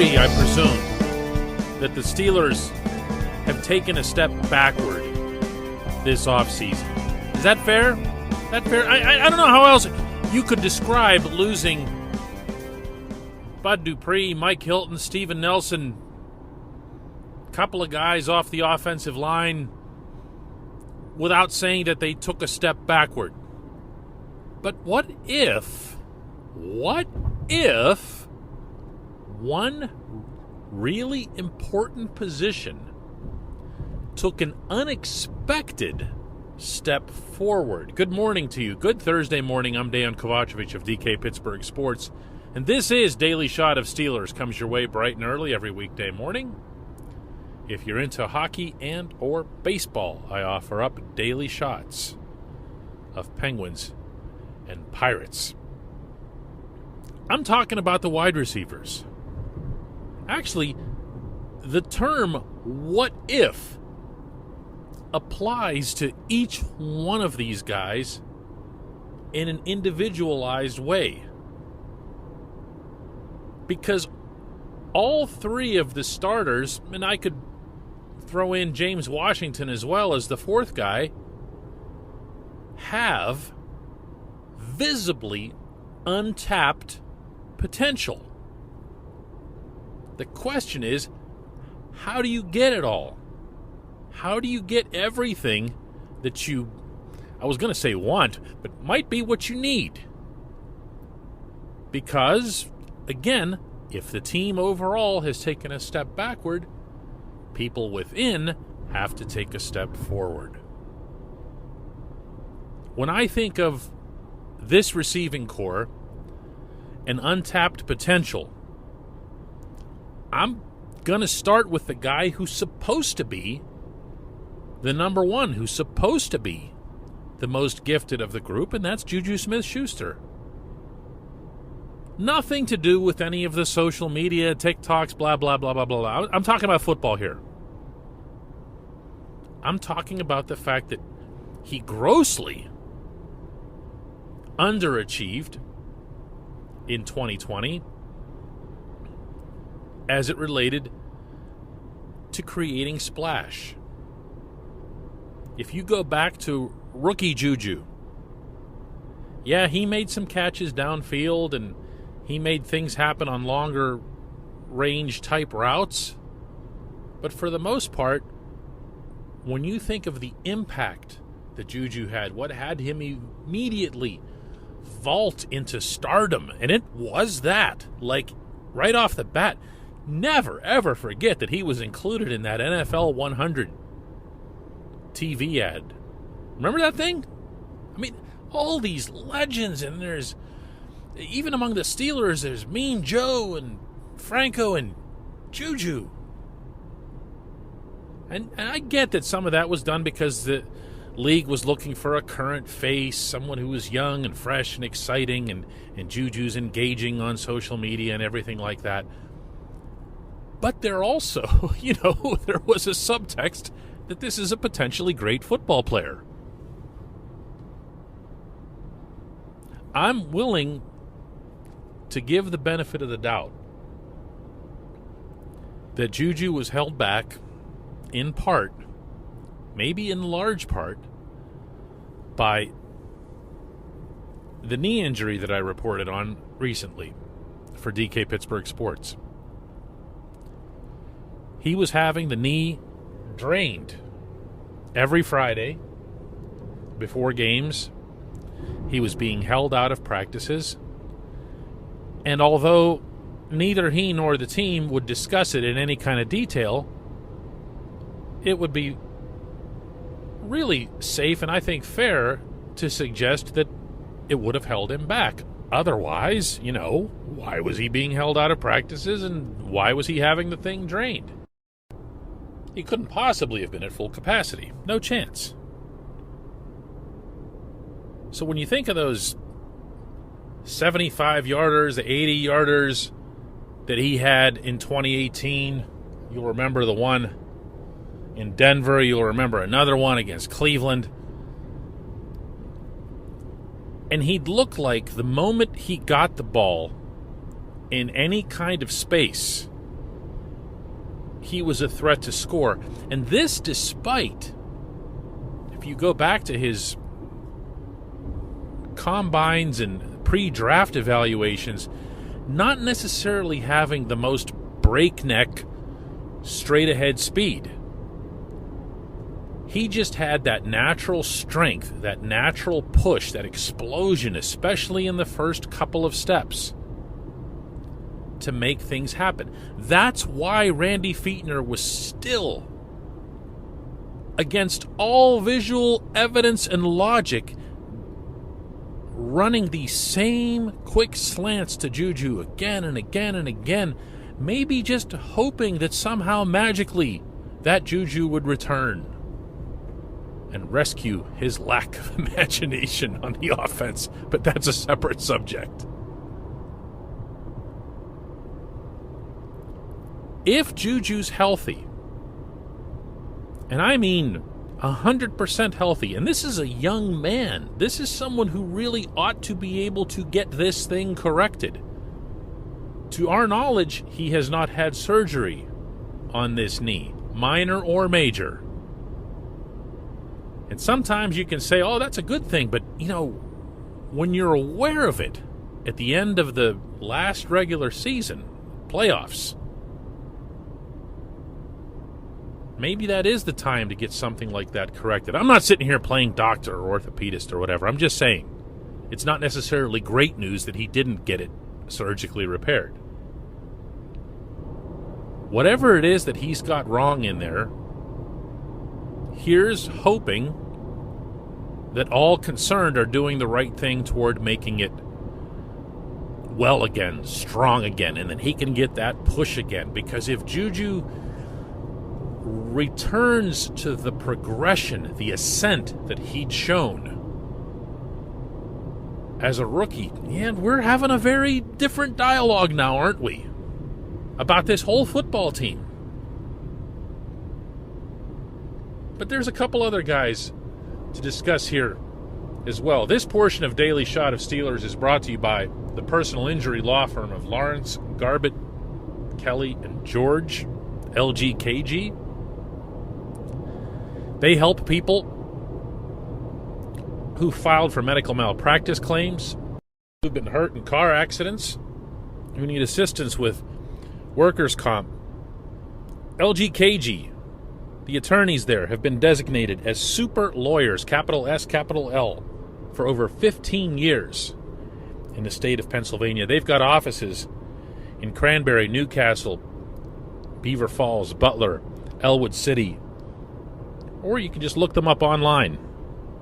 agree, I presume, that the Steelers have taken a step backward this offseason. Is that fair? I don't know how else you could describe losing Bud Dupree, Mike Hilton, Steven Nelson, a couple of guys off the offensive line without saying that they took a step backward. But what if one really important position took an unexpected step forward? Good morning to you. Good Thursday morning. I'm Dan Kovacevic of DK Pittsburgh Sports, and this is Daily Shot of Steelers. Comes your way bright and early every weekday morning. If you're into hockey and or baseball, I offer up daily shots of Penguins and Pirates. I'm talking about the wide receivers. Actually, the term "what if" applies to each one of these guys in an individualized way. Because all three of the starters, and I could throw in James Washington as well as the fourth guy, have visibly untapped potential. The question is, how do you get it all? How do you get everything that you, I was going to say want, but might be what you need? Because, again, if the team overall has taken a step backward, people within have to take a step forward. When I think of this receiving core and untapped potential, I'm going to start with the guy who's supposed to be the number one, who's supposed to be the most gifted of the group, and that's Juju Smith-Schuster. Nothing to do with any of the social media, TikToks, blah, blah, blah, blah, blah. I'm talking about football here. I'm talking about the fact that he grossly underachieved in 2020 as it related to creating splash. If you go back to rookie Juju, yeah, he made some catches downfield and he made things happen on longer range type routes. But for the most part, when you think of the impact that Juju had, what had him immediately vault into stardom, and it was that, like right off the bat, never ever forget that he was included in that NFL 100 TV ad. Remember that thing? I mean, all these legends, and there's, even among the Steelers, there's Mean Joe and Franco and Juju. And I get that some of that was done because the league was looking for a current face, someone who was young and fresh and exciting, and Juju's engaging on social media and everything like that. But there also, there was a subtext that this is a potentially great football player. I'm willing to give the benefit of the doubt that Juju was held back in part, maybe in large part, by the knee injury that I reported on recently for DK Pittsburgh Sports. He was having the knee drained every Friday before games. He was being held out of practices. And although neither he nor the team would discuss it in any kind of detail, it would be really safe and I think fair to suggest that it would have held him back. Otherwise, why was he being held out of practices and why was he having the thing drained? He couldn't possibly have been at full capacity. No chance. So when you think of those 75-yarders, 80-yarders that he had in 2018, you'll remember the one in Denver. You'll remember another one against Cleveland. And he'd look like the moment he got the ball in any kind of space, he was a threat to score. And this despite, if you go back to his combines and pre-draft evaluations, not necessarily having the most breakneck, straight-ahead speed. He just had that natural strength, that natural push, that explosion, especially in the first couple of steps, to make things happen. That's why Randy Fichtner was still, against all visual evidence and logic, running the same quick slants to Juju again and again and again, maybe just hoping that somehow magically that Juju would return and rescue his lack of imagination on the offense. But that's a separate subject. If Juju's healthy, and I mean 100% healthy, and this is a young man, this is someone who really ought to be able to get this thing corrected. To our knowledge, he has not had surgery on this knee, minor or major. And sometimes you can say, oh, that's a good thing, but, when you're aware of it at the end of the last regular season, playoffs, maybe that is the time to get something like that corrected. I'm not sitting here playing doctor or orthopedist or whatever. I'm just saying it's not necessarily great news that he didn't get it surgically repaired. Whatever it is that he's got wrong in there, here's hoping that all concerned are doing the right thing toward making it well again, strong again, and then he can get that push again. Because if Juju returns to the progression, the ascent that he'd shown as a rookie, and we're having a very different dialogue now, aren't we, about this whole football team. But there's a couple other guys to discuss here as well. This portion of Daily Shot of Steelers is brought to you by the personal injury law firm of Lawrence, Garbutt, Kelly, and George, LGKG. They help people who filed for medical malpractice claims, who've been hurt in car accidents, who need assistance with workers' comp. LGKG, the attorneys there, have been designated as super lawyers, capital S, capital L, for over 15 years in the state of Pennsylvania. They've got offices in Cranberry, Newcastle, Beaver Falls, Butler, Elwood City, or you can just look them up online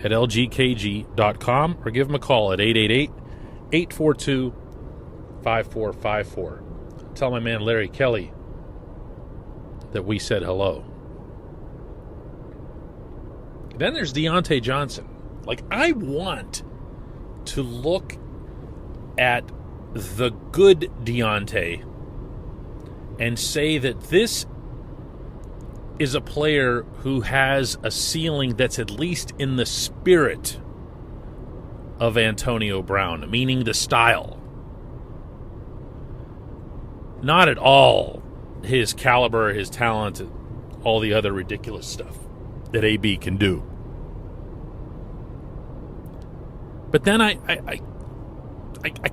at lgkg.com or give them a call at 888-842-5454. Tell my man Larry Kelly that we said hello. Then there's Deontay Johnson. I want to look at the good Deontay and say that this is a player who has a ceiling that's at least in the spirit of Antonio Brown, meaning the style. Not at all his caliber, his talent, all the other ridiculous stuff that AB can do. But then I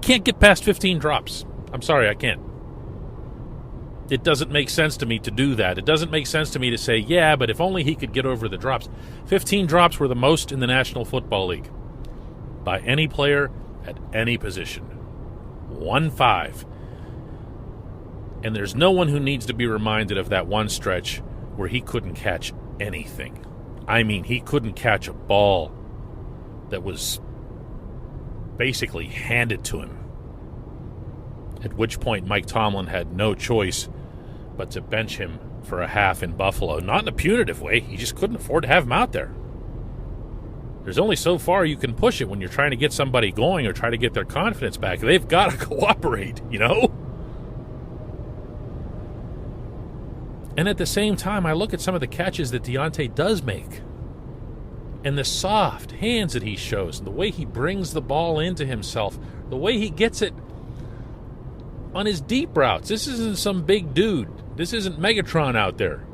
can't get past 15 drops. I'm sorry, I can't. It doesn't make sense to me to do that. It doesn't make sense to me to say, yeah, but if only he could get over the drops. 15 drops were the most in the National Football League by any player at any position. 1-5. And there's no one who needs to be reminded of that one stretch where he couldn't catch anything. I mean, he couldn't catch a ball that was basically handed to him. At which point Mike Tomlin had no choice but to bench him for a half in Buffalo. Not in a punitive way. He just couldn't afford to have him out there. There's only so far you can push it when you're trying to get somebody going or try to get their confidence back. They've got to cooperate, And at the same time, I look at some of the catches that Deontay does make, and the soft hands that he shows, and the way he brings the ball into himself, the way he gets it on his deep routes. This isn't some big dude This isn't Megatron out there.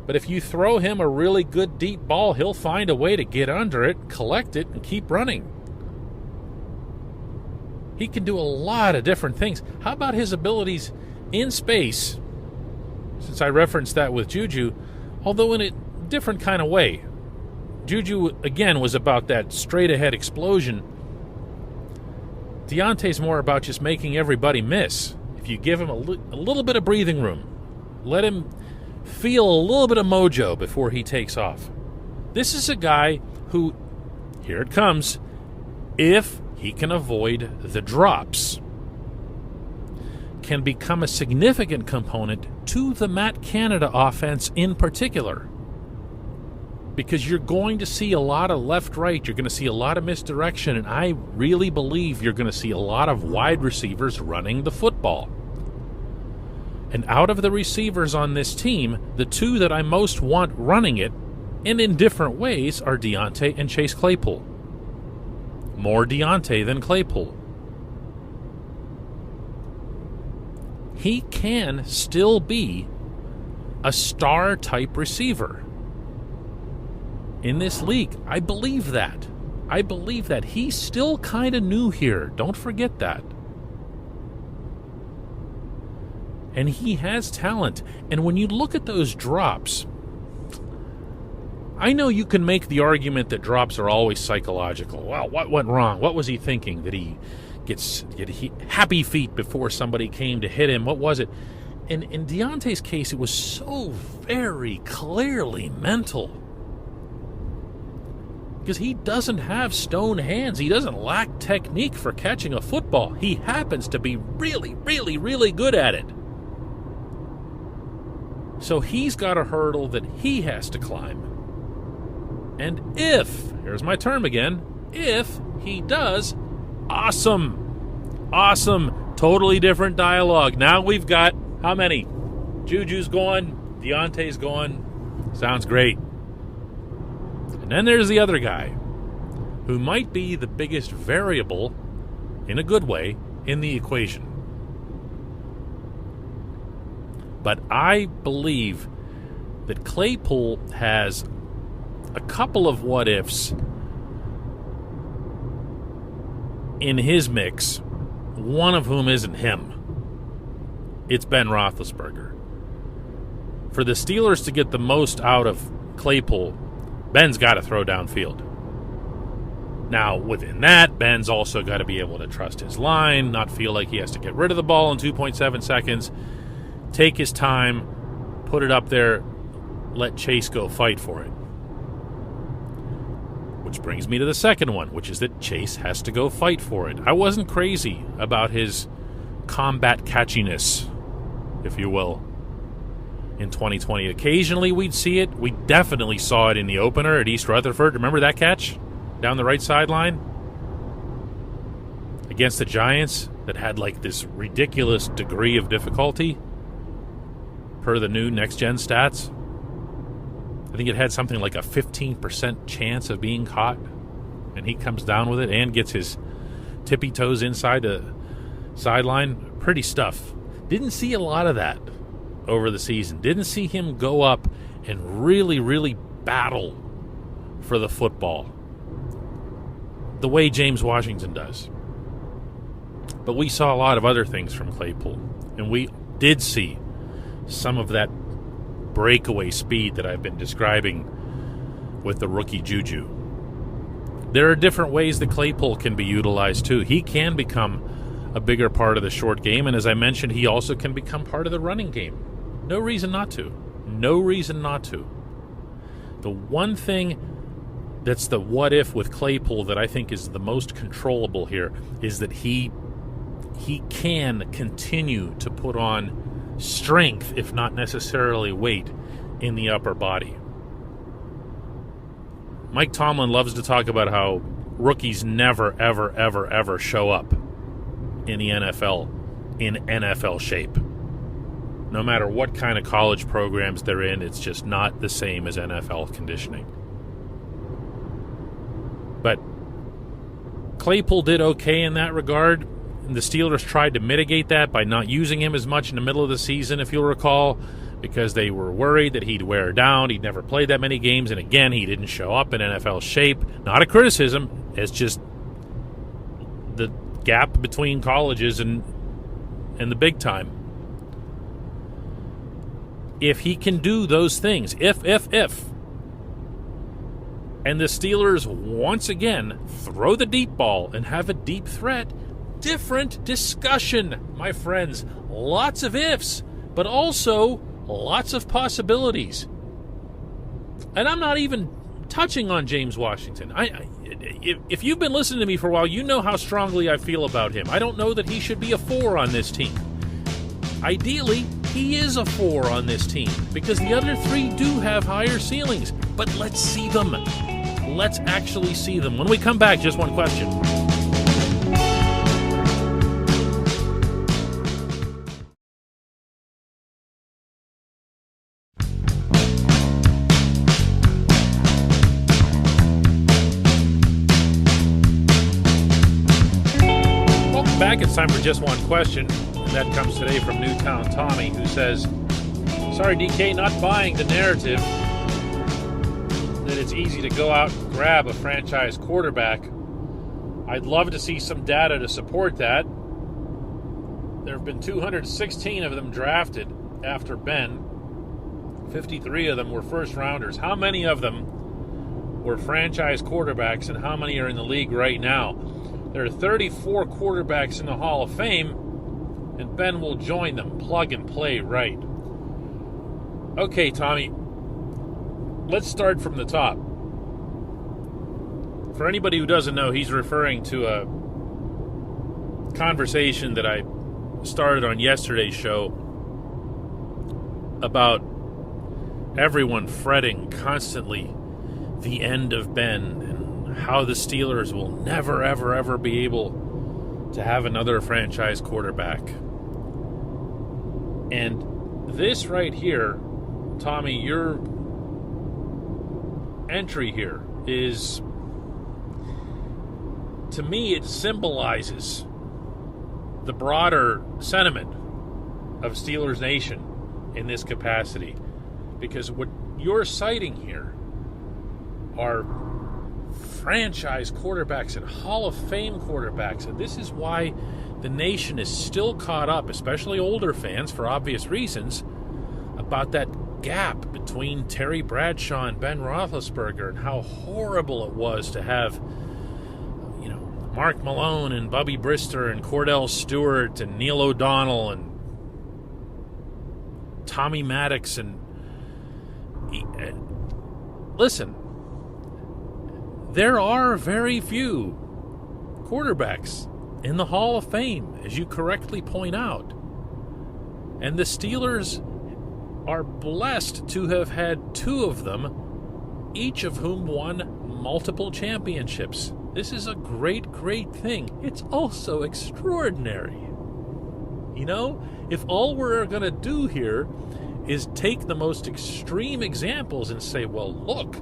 But if you throw him a really good deep ball, he'll find a way to get under it, collect it, and keep running. He can do a lot of different things. How about his abilities in space? Since I referenced that with Juju, although in a different kind of way. Juju, again, was about that straight-ahead explosion. Deontay's more about just making everybody miss. If you give him a little bit of breathing room, let him feel a little bit of mojo before he takes off. This is a guy who, here it comes, if he can avoid the drops, can become a significant component to the Matt Canada offense in particular. Because you're going to see a lot of left-right, you're going to see a lot of misdirection, and I really believe you're going to see a lot of wide receivers running the football. And out of the receivers on this team, the two that I most want running it, and in different ways, are Deontay and Chase Claypool. More Deontay than Claypool. He can still be a star-type receiver in this league. I believe that. I believe that. He's still kind of new here. Don't forget that. And he has talent. And when you look at those drops, I know you can make the argument that drops are always psychological. Well, what went wrong? What was he thinking? Did he get happy feet before somebody came to hit him? What was it? In Deontay's case, it was so very clearly mental. Because he doesn't have stone hands. He doesn't lack technique for catching a football. He happens to be really, really, really good at it. So he's got a hurdle that he has to climb. And if, here's my term again, if he does, awesome. Awesome. Totally different dialogue. Now we've got, how many? Juju's going, Deontay's going. Sounds great. And then there's the other guy, who might be the biggest variable, in a good way, in the equation. But I believe that Claypool has a couple of what-ifs in his mix, one of whom isn't him. It's Ben Roethlisberger. For the Steelers to get the most out of Claypool, Ben's got to throw downfield. Now, within that, Ben's also got to be able to trust his line, not feel like he has to get rid of the ball in 2.7 seconds, take his time, put it up there, let Chase go fight for it. Which brings me to the second one, which is that Chase has to go fight for it. I wasn't crazy about his combat catchiness, if you will, in 2020. Occasionally we'd see it. We definitely saw it in the opener at East Rutherford. Remember that catch down the right sideline against the Giants that had like this ridiculous degree of difficulty per the new next-gen stats? I think it had something like a 15% chance of being caught, and he comes down with it and gets his tippy toes inside the sideline. Pretty stuff. Didn't see a lot of that over the season. Didn't see him go up and really, really battle for the football the way James Washington does. But we saw a lot of other things from Claypool, and we did see some of that breakaway speed that I've been describing with the rookie Juju. There are different ways that Claypool can be utilized too. He can become a bigger part of the short game, and as I mentioned, he also can become part of the running game. No reason not to. No reason not to. The one thing that's the what if with Claypool that I think is the most controllable here is that he can continue to put on strength, if not necessarily weight, in the upper body. Mike Tomlin loves to talk about how rookies never, ever, ever, ever show up in the NFL in NFL shape. No matter what kind of college programs they're in, it's just not the same as NFL conditioning. But Claypool did okay in that regard. the Steelers tried to mitigate that by not using him as much in the middle of the season, if you'll recall, because they were worried that he'd wear down. He'd never played that many games, and again, he didn't show up in NFL shape. Not a criticism. It's just the gap between colleges and the big time. If he can do those things, if, and the Steelers once again throw the deep ball and have a deep threat, different discussion, my friends. Lots of ifs, but also lots of possibilities. And I'm not even touching on James Washington. If you've been listening to me for a while, you know how strongly I feel about him. I don't know that he should be a 4 on this team. Ideally, he is a 4 on this team because the other 3 do have higher ceilings. But let's see them. Let's actually see them. When we come back, just one question. Welcome back. It's time for just one question. And that comes today from Newtown Tommy, who says, sorry, DK, not buying the narrative that it's easy to go out and grab a franchise quarterback. I'd love to see some data to support that. There have been 216 of them drafted after Ben. 53 of them were first-rounders. How many of them were franchise quarterbacks, and how many are in the league right now? There are 34 quarterbacks in the Hall of Fame, and Ben will join them. Plug and play right. Okay, Tommy, let's start from the top. For anybody who doesn't know, he's referring to a conversation that I started on yesterday's show about everyone fretting constantly the end of Ben and how the Steelers will never, ever, ever be able to have another franchise quarterback. And this right here, Tommy, your entry here is, to me, it symbolizes the broader sentiment of Steelers Nation in this capacity. Because what you're citing here are franchise quarterbacks and Hall of Fame quarterbacks. And this is why the nation is still caught up, especially older fans for obvious reasons, about that gap between Terry Bradshaw and Ben Roethlisberger and how horrible it was to have, Mark Malone and Bubby Brister and Cordell Stewart and Neil O'Donnell and Tommy Maddox and listen, there are very few quarterbacks in the Hall of Fame, as you correctly point out. And the Steelers are blessed to have had 2 of them, each of whom won multiple championships. This is a great, great thing. It's also extraordinary. If all we're going to do here is take the most extreme examples and say, well, look,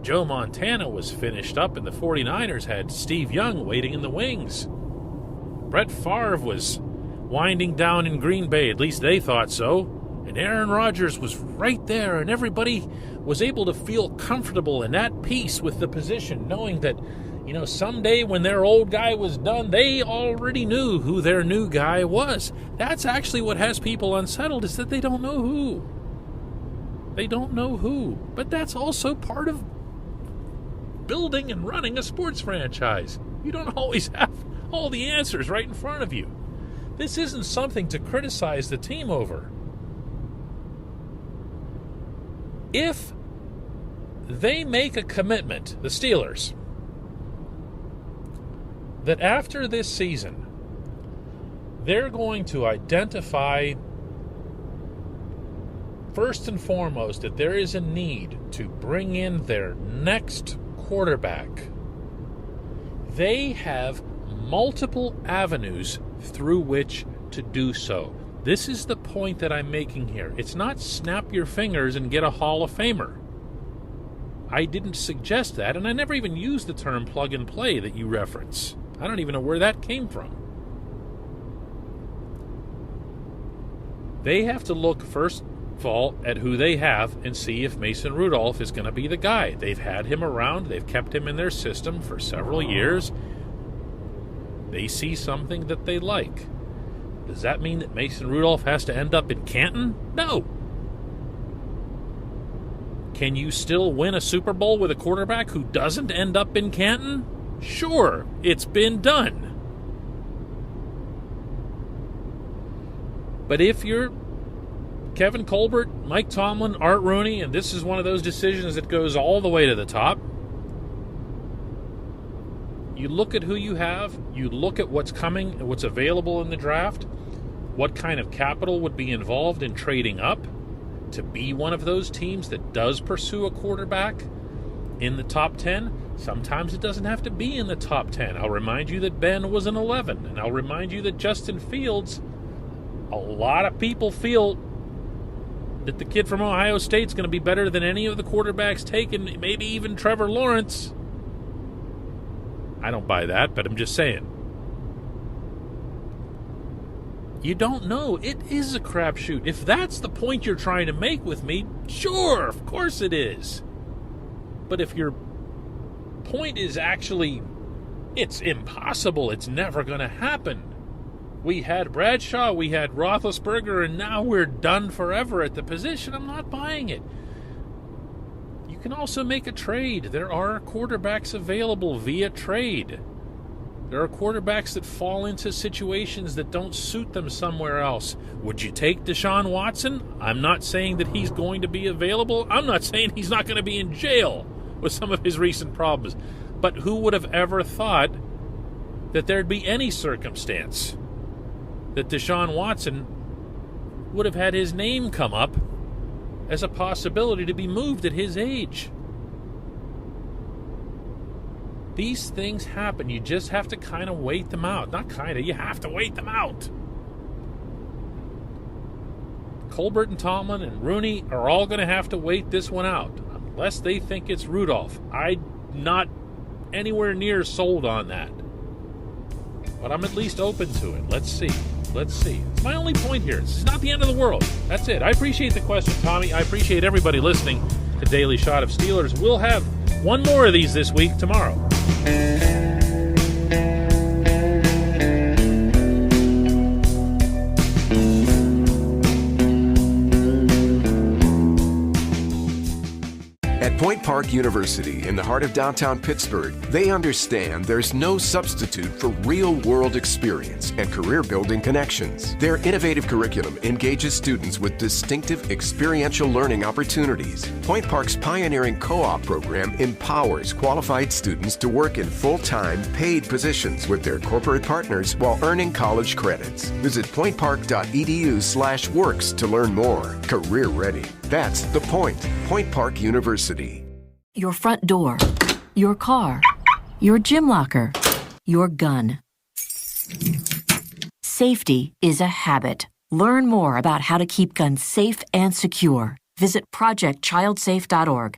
Joe Montana was finished up and the 49ers had Steve Young waiting in the wings. Brett Favre was winding down in Green Bay, at least they thought so. And Aaron Rodgers was right there, and everybody was able to feel comfortable and at peace with the position, knowing that, someday when their old guy was done, they already knew who their new guy was. That's actually what has people unsettled, is that they don't know who. They don't know who. But that's also part of building and running a sports franchise. You don't always have all the answers right in front of you. This isn't something to criticize the team over. If they make a commitment, the Steelers, that after this season, they're going to identify, first and foremost, that there is a need to bring in their next quarterback, they have multiple avenues through which to do so. This is the point that I'm making here. It's not snap your fingers and get a Hall of Famer. I didn't suggest that, and I never even used the term plug and play that you reference. I don't even know where that came from. They have to look first of all at who they have and see if Mason Rudolph is going to be the guy. They've had him around. They've kept him in their system for several years. They see something that they like. Does that mean that Mason Rudolph has to end up in Canton? No. Can you still win a Super Bowl with a quarterback who doesn't end up in Canton? Sure, it's been done. But if you're Kevin Colbert, Mike Tomlin, Art Rooney, and this is one of those decisions that goes all the way to the top, you look at who you have, you look at what's coming and what's available in the draft, what kind of capital would be involved in trading up to be one of those teams that does pursue a quarterback in the top 10. Sometimes it doesn't have to be in the top 10. I'll remind you that Ben was an 11, and I'll remind you that Justin Fields, a lot of people feel that the kid from Ohio State's going to be better than any of the quarterbacks taken, maybe even Trevor Lawrence. I don't buy that, but I'm just saying. You don't know. It is a crapshoot. If that's the point you're trying to make with me, sure, of course it is. But if your point is actually, it's impossible, it's never going to happen. We had Bradshaw, we had Roethlisberger, and now we're done forever at the position. I'm not buying it. You can also make a trade. There are quarterbacks available via trade. There are quarterbacks that fall into situations that don't suit them somewhere else. Would you take Deshaun Watson? I'm not saying that he's going to be available. I'm not saying he's not going to be in jail with some of his recent problems. But who would have ever thought that there'd be any circumstance that Deshaun Watson would have had his name come up as a possibility to be moved at his age? These things happen. You just have to kind of wait them out. Not kind of, you have to wait them out. Colbert and Tomlin and Rooney are all going to have to wait this one out, unless they think it's Rudolph. I'm not anywhere near sold on that. But I'm at least open to it. Let's see. It's my only point here. It's not the end of the world. That's it. I appreciate the question, Tommy. I appreciate everybody listening to Daily Shot of Steelers. We'll have one more of these this week tomorrow. At Point Park University, in the heart of downtown Pittsburgh, they understand there's no substitute for real-world experience and career-building connections. Their innovative curriculum engages students with distinctive experiential learning opportunities. Point Park's pioneering co-op program empowers qualified students to work in full-time, paid positions with their corporate partners while earning college credits. Visit pointpark.edu/works to learn more. Career ready. That's the point. Point Park University. Your front door, your car, your gym locker, your gun. Safety is a habit. Learn more about how to keep guns safe and secure. Visit projectchildsafe.org.